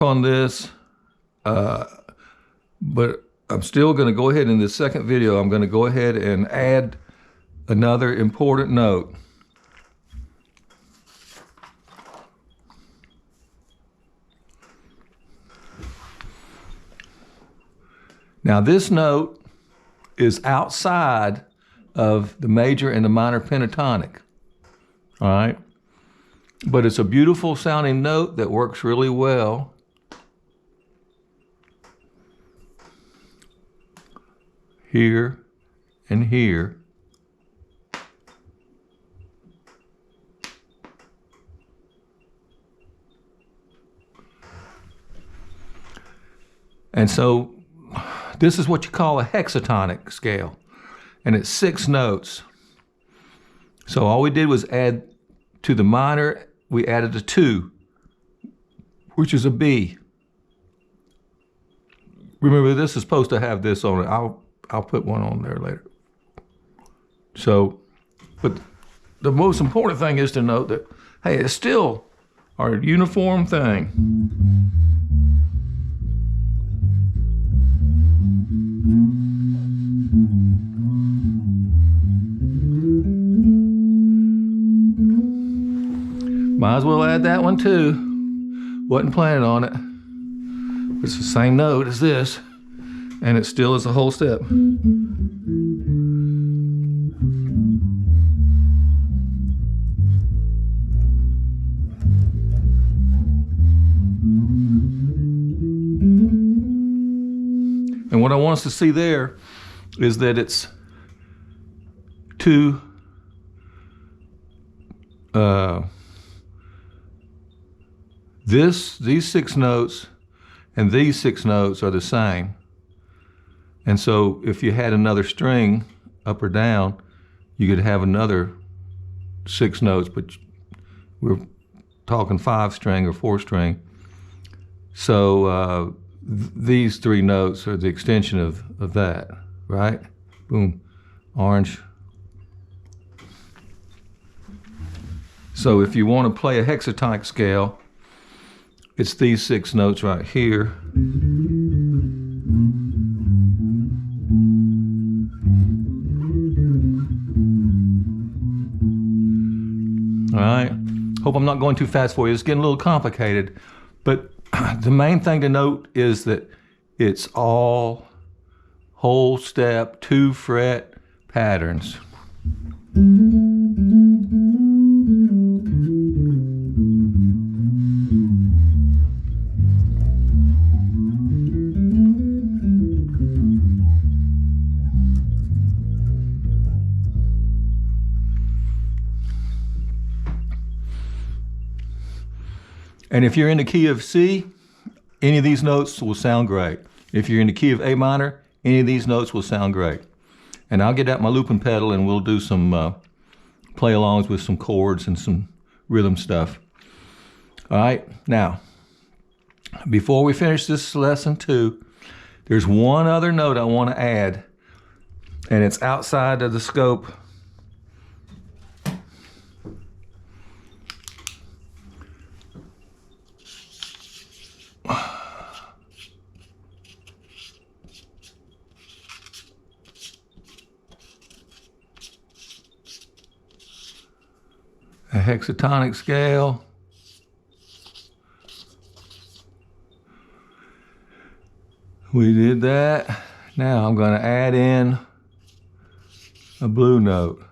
on this, but I'm still going to go ahead in this second video. I'm going to go ahead and add another important note. Now this note is outside of the major and the minor pentatonic, all right? But it's a beautiful sounding note that works really well. Here and here. And so this is what you call a hexatonic scale, and it's 6 notes. So all we did was add to the minor, we added a 2, which is a B. Remember, this is supposed to have this on it. I'll put one on there later. So, but the most important thing is to note that, hey, it's still our uniform thing. Might as well add that one too. Wasn't planning on it. It's the same note as this, and it still is a whole step. And what I want us to see there is that it's 2 these 6 notes and these 6 notes are the same. And so if you had another string up or down, you could have another 6 notes, but we're talking 5 string or 4 string. So these 3 notes are the extension of that, right? Boom, orange. So if you want to play a hexatonic scale, it's these 6 notes right here. All right, hope I'm not going too fast for you. It's getting a little complicated, but the main thing to note is that it's all whole step, 2 fret patterns. And if you're in the key of C, any of these notes will sound great. If you're in the key of A minor, any of these notes will sound great. And I'll get out my looping pedal and we'll do some play-alongs with some chords and some rhythm stuff. All right, now, before we finish this lesson 2, there's one other note I want to add, and it's outside of the scope. A hexatonic scale. We did that. Now I'm going to add in a blue note.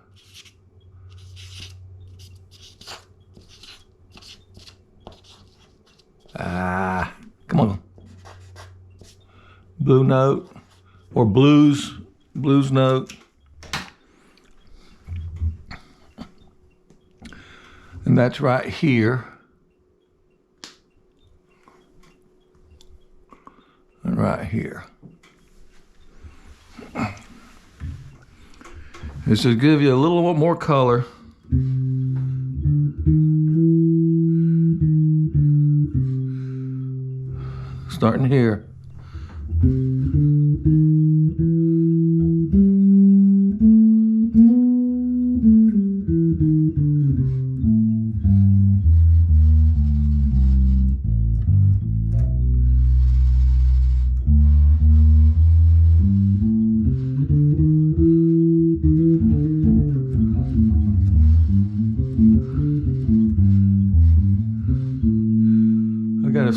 Come on. Blue note or blues note. And that's right here. And right here. This will give you a little more color. Starting here.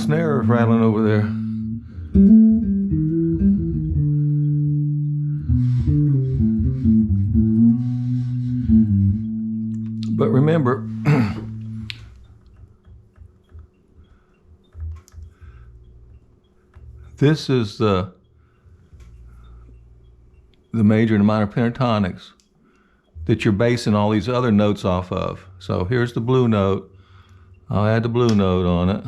snare rattling over there. But remember, this is the major and minor pentatonics that you're basing all these other notes off of. So here's the blue note. I'll add the blue note on it.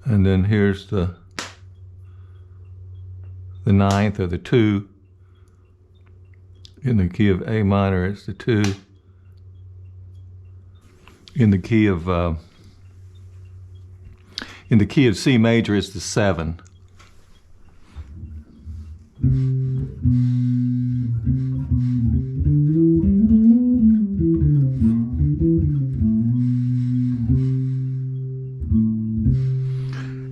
And then here's the ninth, or the 2. In the key of A minor, it's the 2. In the key of C major, it's the 7.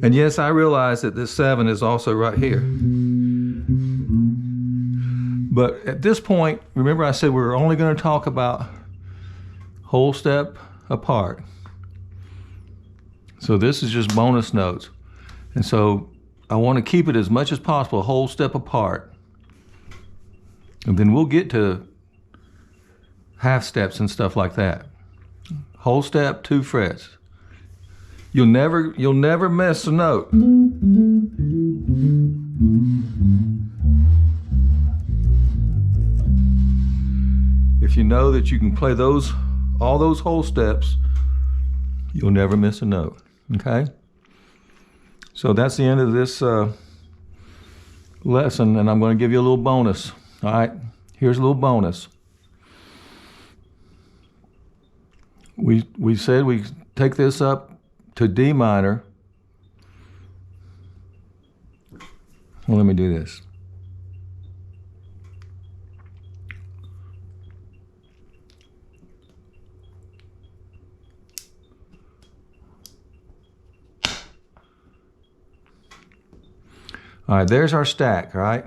And yes, I realize that this 7 is also right here. But at this point, remember I said we were only going to talk about whole step apart. So this is just bonus notes. And so I want to keep it as much as possible a whole step apart. And then we'll get to half steps and stuff like that. Whole step, 2 frets. You'll never miss a note. If you know that you can play all those whole steps, you'll never miss a note, okay? So that's the end of this lesson, and I'm going to give you a little bonus, all right? Here's a little bonus. We said we take this up to D minor. Well, let me do this. All right, there's our stack, all right?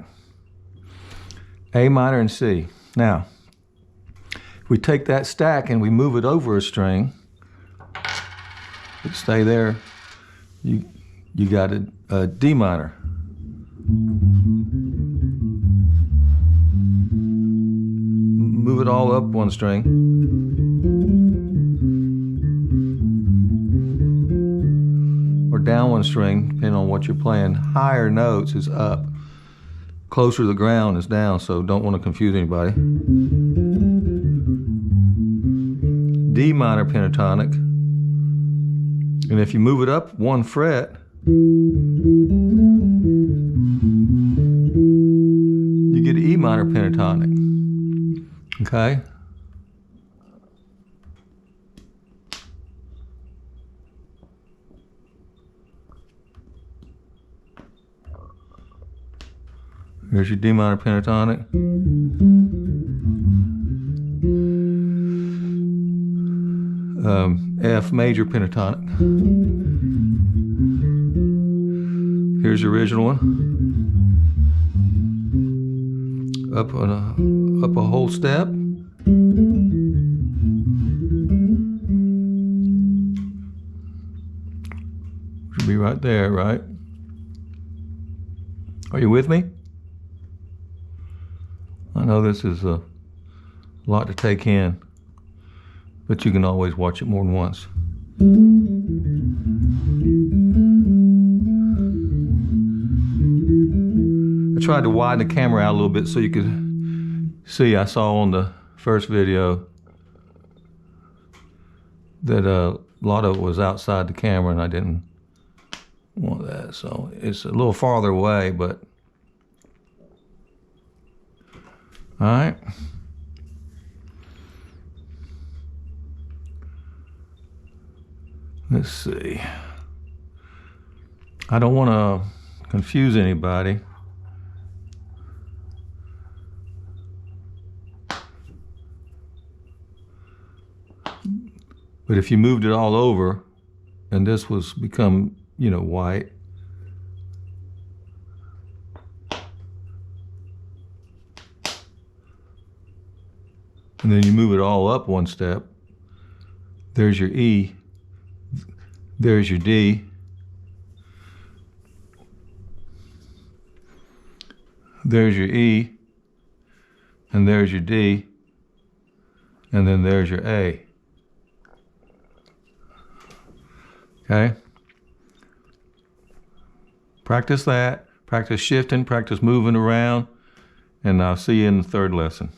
A minor and C. Now, if we take that stack and we move it over a string, stay there, you got a D minor. Move it all up one string. Or down one string, depending on what you're playing. Higher notes is up. Closer to the ground is down, so don't want to confuse anybody. D minor pentatonic. And if you move it up 1 fret, you get E minor pentatonic. Okay? Here's your D minor pentatonic. F major pentatonic. Here's the original one. Up a whole step. Should be right there, right? Are you with me? I know this is a lot to take in, but you can always watch it more than once. I tried to widen the camera out a little bit so you could see. I saw on the first video that a lot of it was outside the camera, and I didn't want that. So it's a little farther away, but all right. Let's see. I don't want to confuse anybody. But if you moved it all over and this was become, white, and then you move it all up 1 step, There's your E. There's your D. There's your E. And there's your D. And then there's your A. Okay? Practice that. Practice shifting. Practice moving around. And I'll see you in the third lesson.